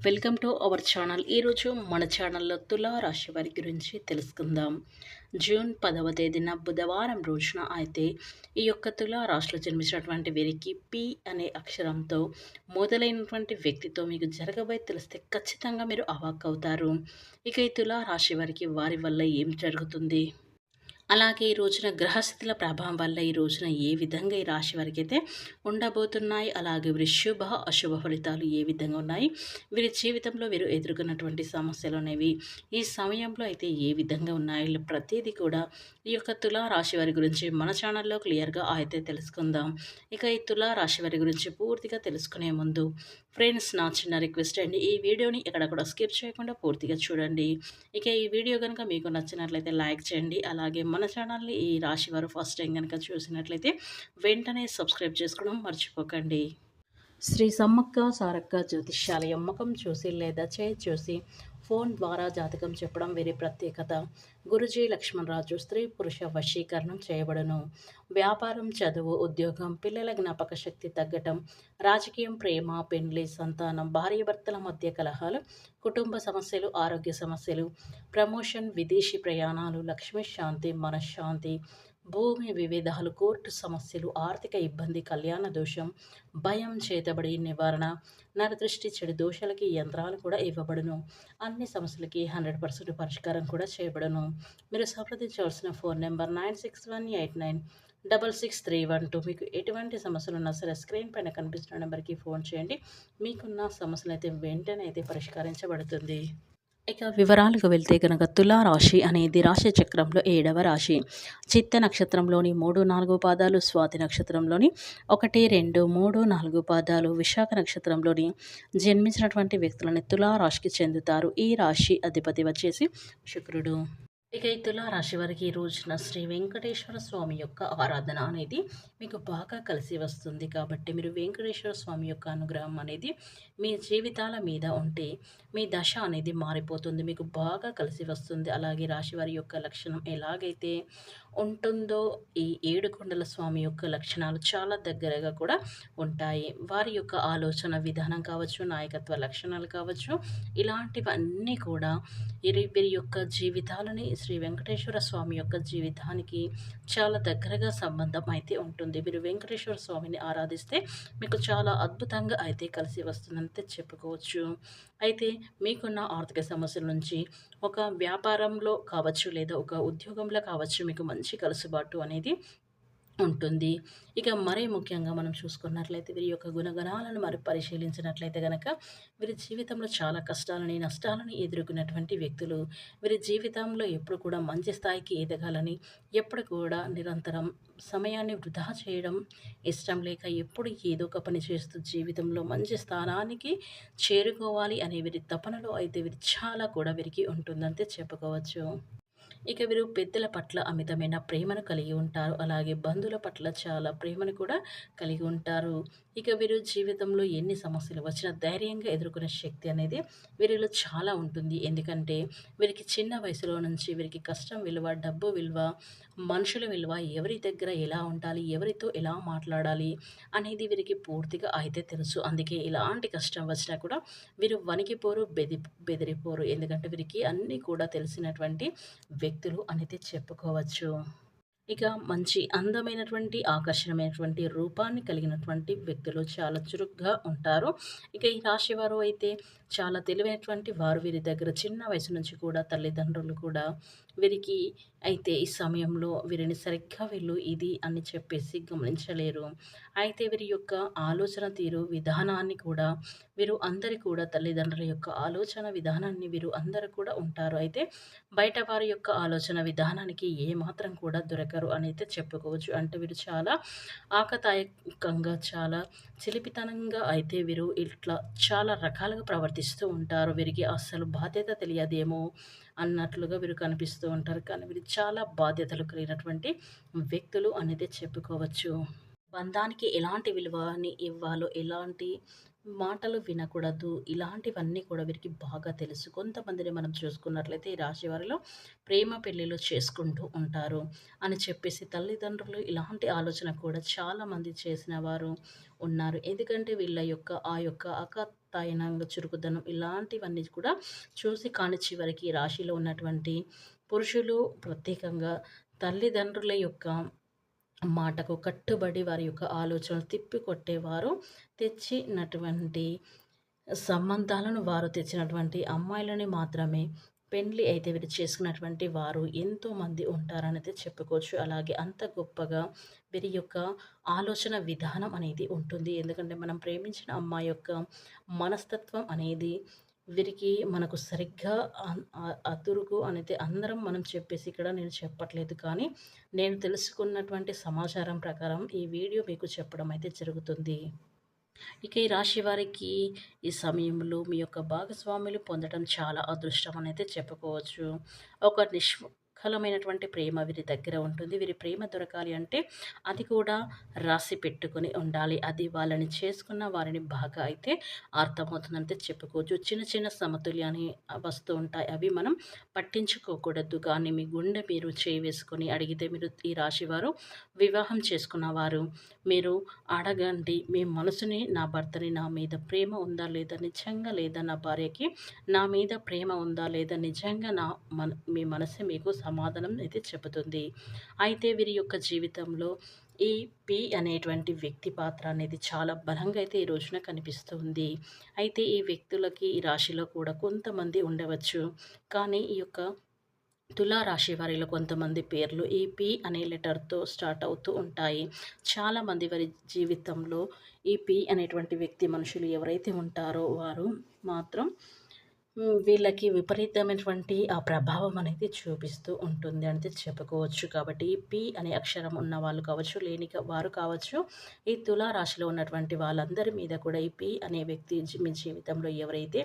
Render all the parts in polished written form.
Welcome to our channel. ఈరోజు మన ఛానల్లో తులా రాశి వారి గురించి తెలుసుకుందాం. జూన్ 10వ తేదీన బుధవారం రోజున అయితే ఈ యొక్క తులా రాశిలో జన్మించినటువంటి వీరికి పి అనే అక్షరంతో మొదలైనటువంటి వ్యక్తితో మీకు జరగబోయే తెలిస్తే ఖచ్చితంగా మీరు అవాక్కవుతారు. ఇక ఈ తులా రాశి వారికి వారి వల్ల ఏం జరుగుతుంది, అలాగే ఈ రోజున గ్రహస్థితుల ప్రభావం వల్ల ఈ రోజున ఏ విధంగా ఈ రాశి వారికైతే ఉండబోతున్నాయి, అలాగే వీరి శుభ అశుభ ఫలితాలు ఏ విధంగా ఉన్నాయి, వీరి జీవితంలో వీరు ఎదుర్కొన్నటువంటి సమస్యలు అనేవి ఈ సమయంలో అయితే ఏ విధంగా ఉన్నాయి, ఇలా ప్రతిదీ కూడా ఈ యొక్క తులా రాశి వారి గురించి మన ఛానల్లో క్లియర్గా అయితే తెలుసుకుందాం. ఇక ఈ తులా రాశి వారి గురించి పూర్తిగా తెలుసుకునే ముందు ఫ్రెండ్స్, నా చిన్న రిక్వెస్ట్ అండి, ఈ వీడియోని ఎక్కడ కూడా స్కిప్ చేయకుండా పూర్తిగా చూడండి. ఇక ఈ వీడియో కనుక మీకు నచ్చినట్లయితే లైక్ చేయండి. అలాగే మన ఛానల్ని ఈ రాశి వారు ఫస్ట్ టైం కనుక చూసినట్లయితే వెంటనే సబ్స్క్రైబ్ చేసుకోవడం మర్చిపోకండి. శ్రీ సమ్మక్క సారక్క జ్యోతిష్యాలయం ముఖం చూసి లేదా చేయి చూసి ఫోన్ ద్వారా జాతకం చెప్పడం వీరి ప్రత్యేకత. గురుజీ లక్ష్మణరాజు స్త్రీ పురుష వశీకరణం చేయబడను. వ్యాపారం, చదువు, ఉద్యోగం, పిల్లల జ్ఞాపక శక్తి తగ్గటం, రాజకీయం, ప్రేమ, పెండ్లి, సంతానం, భార్యాభర్తల మధ్య కలహాలు, కుటుంబ సమస్యలు, ఆరోగ్య సమస్యలు, ప్రమోషన్, విదేశీ ప్రయాణాలు, లక్ష్మీ శాంతి, మనశ్శాంతి, భూమి వివిధాలు, కోర్టు సమస్యలు, ఆర్థిక ఇబ్బంది, కళ్యాణ దోషం, భయం, చేతబడి నివారణ, నరదృష్టి, చెడు దోషాలకి యంత్రాలు కూడా ఇవ్వబడును. అన్ని సమస్యలకి 100% పరిష్కారం కూడా చేయబడును. మీరు సంప్రదించవలసిన ఫోన్ నెంబర్ 9618966312. మీకు ఎటువంటి సమస్యలు ఉన్నా సరే స్క్రీన్ పైన కనిపిస్తున్న నెంబర్కి ఫోన్ చేయండి. మీకున్న సమస్యలు అయితే వెంటనే అయితే పరిష్కరించబడుతుంది. ఇక వివరాలకు వెళ్తే కనుక తులా రాశి అనేది రాశి చక్రంలో 7వ రాశి. చిత్త నక్షత్రంలోని 3, 4 పాదాలు, స్వాతి నక్షత్రంలోని 1, 2, 3, 4 పాదాలు, విశాఖ నక్షత్రంలోని జన్మించినటువంటి వ్యక్తులని తులా రాశికి చెందుతారు. ఈ రాశి అధిపతి వచ్చేసి శుక్రుడు. ఇక ఈ తులా రాశి వారికి ఈ రోజున శ్రీ వెంకటేశ్వర స్వామి యొక్క ఆరాధన అనేది మీకు బాగా కలిసి వస్తుంది. కాబట్టి మీరు వెంకటేశ్వర స్వామి యొక్క అనుగ్రహం అనేది మీ జీవితాల మీద ఉంటే మీ దశ అనేది మారిపోతుంది, మీకు బాగా కలిసి వస్తుంది. అలాగే రాశి వారి యొక్క లక్షణం ఎలాగైతే ఉంటుందో ఈ ఏడుకొండల స్వామి యొక్క లక్షణాలు చాలా దగ్గరగా కూడా ఉంటాయి. వారి యొక్క ఆలోచన విధానం కావచ్చు, నాయకత్వ లక్షణాలు కావచ్చు, ఇలాంటివన్నీ కూడా వీరి యొక్క జీవితాలని శ్రీ వెంకటేశ్వర స్వామి యొక్క జీవితానికి చాలా దగ్గరగా సంబంధం అయితే ఉంటుంది. మీరు వెంకటేశ్వర స్వామిని ఆరాధిస్తే మీకు చాలా అద్భుతంగా అయితే కలిసి వస్తుందంటే చెప్పుకోవచ్చు. అయితే మీకున్న ఆర్థిక సమస్యల నుంచి ఒక వ్యాపారంలో కావచ్చు లేదా ఒక ఉద్యోగంలో కావచ్చు మీకు మంచి కలుసుబాటు అనేది ఉంటుంది. ఇక మరీ ముఖ్యంగా మనం చూసుకున్నట్లయితే వీరి యొక్క గుణగణాలను మరి పరిశీలించినట్లయితే గనక వీరి జీవితంలో చాలా కష్టాలని, నష్టాలని ఎదుర్కొన్నటువంటి వ్యక్తులు. వీరి జీవితంలో ఎప్పుడు కూడా మంచి స్థాయికి ఎదగాలని, ఎప్పుడు కూడా నిరంతరం సమయాన్ని వృధా చేయడం ఇష్టం లేక ఎప్పుడు ఏదో ఒక పని చేస్తూ జీవితంలో మంచి స్థానానికి చేరుకోవాలి అనే వీరి తపనలో అయితే వీరు చాలా కూడా వీరికి ఉంటుందంటే చెప్పుకోవచ్చు. ఇక వీరు పెద్దల పట్ల అమితమైన ప్రేమను కలిగి ఉంటారు. అలాగే బంధువుల పట్ల చాలా ప్రేమను కూడా కలిగి ఉంటారు. ఇక వీరు జీవితంలో ఎన్ని సమస్యలు వచ్చినా ధైర్యంగా ఎదుర్కొనే శక్తి అనేది వీరిలో చాలా ఉంటుంది. ఎందుకంటే వీరికి చిన్న వయసులో నుంచి వీరికి కష్టం విలువ, డబ్బు విలువ, మనుషుల విలువ, ఎవరి దగ్గర ఎలా ఉండాలి, ఎవరితో ఎలా మాట్లాడాలి అనేది వీరికి పూర్తిగా అయితే తెలుసు. అందుకే ఇలాంటి కష్టం వచ్చినా కూడా వీరు వణికిపోరు, బెదిరిపోరు. ఎందుకంటే వీరికి అన్నీ కూడా తెలిసినటువంటి వ్యక్తులు అనేది చెప్పుకోవచ్చు. ఇక మంచి అందమైనటువంటి, ఆకర్షణమైనటువంటి రూపాన్ని కలిగినటువంటి వ్యక్తులు చాలా చురుగ్గా ఉంటారు. ఇక ఈ రాశి వారు అయితే చాలా తెలివైనటువంటి వారు. వీరి దగ్గర చిన్న వయసు నుంచి కూడా తల్లిదండ్రులు కూడా వీరికి అయితే ఈ సమయంలో వీరిని సరిగ్గా వీళ్ళు ఇది అని చెప్పేసి గమనించలేరు. అయితే వీరి యొక్క ఆలోచన తీరు విధానాన్ని కూడా వీరు అందరి కూడా తల్లిదండ్రుల యొక్క ఆలోచన విధానాన్ని వీరు అందరూ కూడా ఉంటారు. అయితే బయట వారి యొక్క ఆలోచన విధానానికి ఏమాత్రం కూడా దొరకరు అని అయితే చెప్పుకోవచ్చు. అంటే వీరు చాలా ఆకతాయికంగా, చాలా చిలిపితనంగా అయితే వీరు ఇట్లా చాలా రకాలుగా ప్రవర్తిస్తూ ఉంటారు. వీరికి అస్సలు బాధ్యత తెలియదేమో అన్నట్లుగా వీరు కనిపిస్తూ ఉంటారు. కానీ వీరు చాలా బాధ్యతలు కలిగినటువంటి వ్యక్తులు అనేది చెప్పుకోవచ్చు. బంధానికి ఎలాంటి విలువని ఇవ్వాలో, ఎలాంటి మాటలు వినకూడదు, ఇలాంటివన్నీ కూడా వీరికి బాగా తెలుసు. కొంతమందిని మనం చూసుకున్నట్లయితే ఈ రాశి వారిలో ప్రేమ పెళ్ళిళ్ళు చేసుకుంటూ ఉంటారు అని చెప్పేసి తల్లిదండ్రులు ఇలాంటి ఆలోచన కూడా చాలామంది చేసిన వారు ఉన్నారు. ఎందుకంటే వీళ్ళ యొక్క ఆ యొక్క వాక్తాయనంగా చురుకుదనం ఇలాంటివన్నీ కూడా చూసి కాని చివరికి ఈ రాశిలో ఉన్నటువంటి పురుషులు ప్రత్యేకంగా తల్లిదండ్రుల యొక్క మాటకు కట్టుబడి వారి యొక్క ఆలోచనలు తిప్పికొట్టేవారు తెచ్చినటువంటి సంబంధాలను వారు తెచ్చినటువంటి అమ్మాయిలని మాత్రమే పెండ్లి అయితే వీరు చేసుకున్నటువంటి వారు ఎంతోమంది ఉంటారనేది చెప్పుకోవచ్చు. అలాగే అంత గొప్పగా వీరి యొక్క ఆలోచన విధానం అనేది ఉంటుంది. ఎందుకంటే మనం ప్రేమించిన అమ్మాయి యొక్క మనస్తత్వం అనేది వీరికి మనకు సరిగ్గా అతురుగు అనేది అందరం మనం చెప్పేసి ఇక్కడ నేను చెప్పట్లేదు. కానీ నేను తెలుసుకున్నటువంటి సమాచారం ప్రకారం ఈ వీడియో మీకు చెప్పడం అయితే జరుగుతుంది. ఇక ఈ రాశి వారికి ఈ సమయంలో మీ యొక్క భాగస్వాములు పొందడం చాలా అదృష్టం అనేది చెప్పుకోవచ్చు. ఒక నిష్కలమైనటువంటి ప్రేమ వీరి దగ్గర ఉంటుంది. వీరి ప్రేమ దొరకాలి అంటే అది కూడా రాసి పెట్టుకొని ఉండాలి. అది వాళ్ళని చేసుకున్న వారిని బాగా అయితే అర్థమవుతుందంటే చెప్పుకోవచ్చు. చిన్న చిన్న సమతుల్యాన్ని వస్తూ ఉంటాయి. అవి మనం పట్టించుకోకూడదు. కానీ మీ గుండె మీరు చేయి వేసుకొని అడిగితే మీరు ఈ రాశివారు వివాహం చేసుకున్నవారు మీరు అడగండి. మీ మనసుని నా భర్తని నా మీద ప్రేమ ఉందా లేదా, నిజంగా లేదా నా భార్యకి నా మీద ప్రేమ ఉందా లేదా, నిజంగా మీ మనసే మీకు సమాధానం అయితే చెబుతుంది. అయితే వీరి యొక్క జీవితంలో ఈ పి అనేటువంటి వ్యక్తి పాత్ర అనేది చాలా బలంగా అయితే ఈ రోజున కనిపిస్తుంది. అయితే ఈ వ్యక్తులకి ఈ రాశిలో కూడా కొంతమంది ఉండవచ్చు. కానీ ఈ యొక్క తులారాశి వారిలో కొంతమంది పేర్లు ఈ పి అనే లెటర్తో స్టార్ట్ అవుతూ ఉంటాయి. చాలామంది వారి జీవితంలో ఈ పి అనేటువంటి వ్యక్తి మనుషులు ఎవరైతే ఉంటారో వారు మాత్రం వీళ్ళకి విపరీతమైనటువంటి ఆ ప్రభావం అనేది చూపిస్తూ ఉంటుంది అంటే చెప్పుకోవచ్చు. కాబట్టి ఈ పి అనే అక్షరం ఉన్న వాళ్ళు కావచ్చు, లేని వారు కావచ్చు, ఈ తులారాశిలో ఉన్నటువంటి వాళ్ళందరి మీద కూడా ఈ పి అనే వ్యక్తి మీ జీవితంలో ఎవరైతే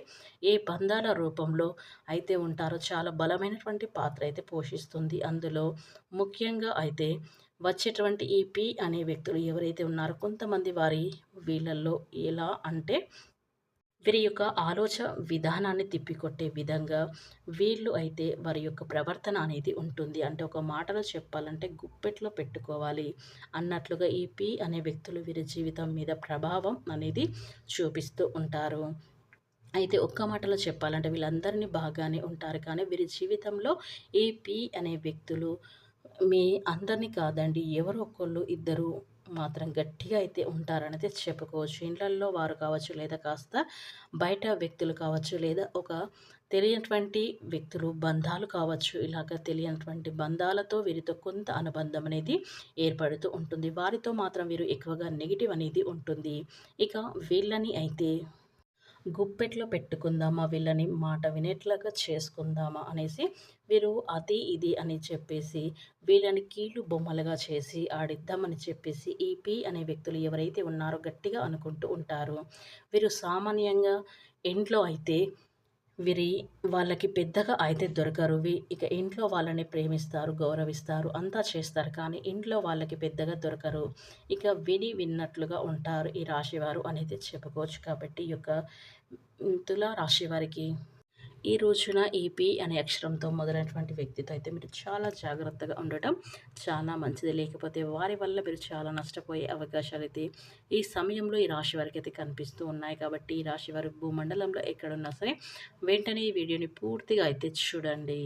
ఏ బంధాల రూపంలో అయితే ఉంటారో చాలా బలమైనటువంటి పాత్ర అయితే పోషిస్తుంది. అందులో ముఖ్యంగా అయితే వచ్చేటువంటి ఈ పి అనే వ్యక్తులు ఎవరైతే ఉన్నారో కొంతమంది వీళ్ళల్లో ఎలా అంటే వీరి యొక్క ఆలోచన విధానాన్ని తిప్పికొట్టే విధంగా వీళ్ళు అయితే వారి యొక్క ప్రవర్తన అనేది ఉంటుంది. అంటే ఒక మాటలో చెప్పాలంటే గుప్పెట్లో పెట్టుకోవాలి అన్నట్లుగా ఈ పి అనే వ్యక్తులు వీరి జీవితం మీద ప్రభావం అనేది చూపిస్తూ ఉంటారు. అయితే ఒక్క మాటలో చెప్పాలంటే వీళ్ళందరినీ బాగానే ఉంటారు. కానీ వీరి జీవితంలో ఈ పి అనే వ్యక్తులు మీ అందరినీ కాదండి, ఎవరో ఒకళ్ళు ఇద్దరు మాత్రం గట్టిగా అయితే ఉంటారనైతే చెప్పుకోవచ్చు. ఇండ్లల్లో వారు కావచ్చు, లేదా కాస్త బయట వ్యక్తులు కావచ్చు, లేదా ఒక తెలియనటువంటి వ్యక్తులు బంధాలు కావచ్చు. ఇలాగ తెలియనటువంటి బంధాలతో వీరితో కొంత అనుబంధం అనేది ఏర్పడుతూ ఉంటుంది. వారితో మాత్రం వీరు ఎక్కువగా నెగిటివ్ అనేది ఉంటుంది. ఇక వీళ్ళని అయితే గుప్పెట్లో పెట్టుకుందామా, వీళ్ళని మాట వినేట్లుగా చేసుకుందామా అనేసి వీరు అది ఇది అని చెప్పేసి వీళ్ళని కీళ్ళు బొమ్మలుగా చేసి ఆడిద్దామని చెప్పేసి ఈ పి అనే వ్యక్తులు ఎవరైతే ఉన్నారో గట్టిగా అనుకుంటూ ఉంటారు. వీరు సామాన్యంగా ఇంట్లో అయితే వాళ్ళకి పెద్దగా అయితే దొరకరు. ఇక ఇంట్లో వాళ్ళని ప్రేమిస్తారు, గౌరవిస్తారు, అంతా చేస్తారు. కానీ ఇంట్లో వాళ్ళకి పెద్దగా దొరకరు. ఇక విన్నట్లుగా ఉంటారు ఈ రాశివారు అనేది చెప్పుకోవచ్చు. కాబట్టి ఈ యొక్క తులా రాశి వారికి ఈ రోజున ఈ పి అనే అక్షరంతో మొదలైనటువంటి వ్యక్తితో అయితే మీరు చాలా జాగ్రత్తగా ఉండటం చాలా మంచిది. లేకపోతే వారి వల్ల మీరు చాలా నష్టపోయే అవకాశాలు అయితే ఈ సమయంలో ఈ రాశి వారికి అయితే కనిపిస్తూ ఉన్నాయి. కాబట్టి ఈ రాశి వారి భూమండలంలో ఎక్కడున్నా సరే వెంటనే ఈ వీడియోని పూర్తిగా అయితే చూడండి.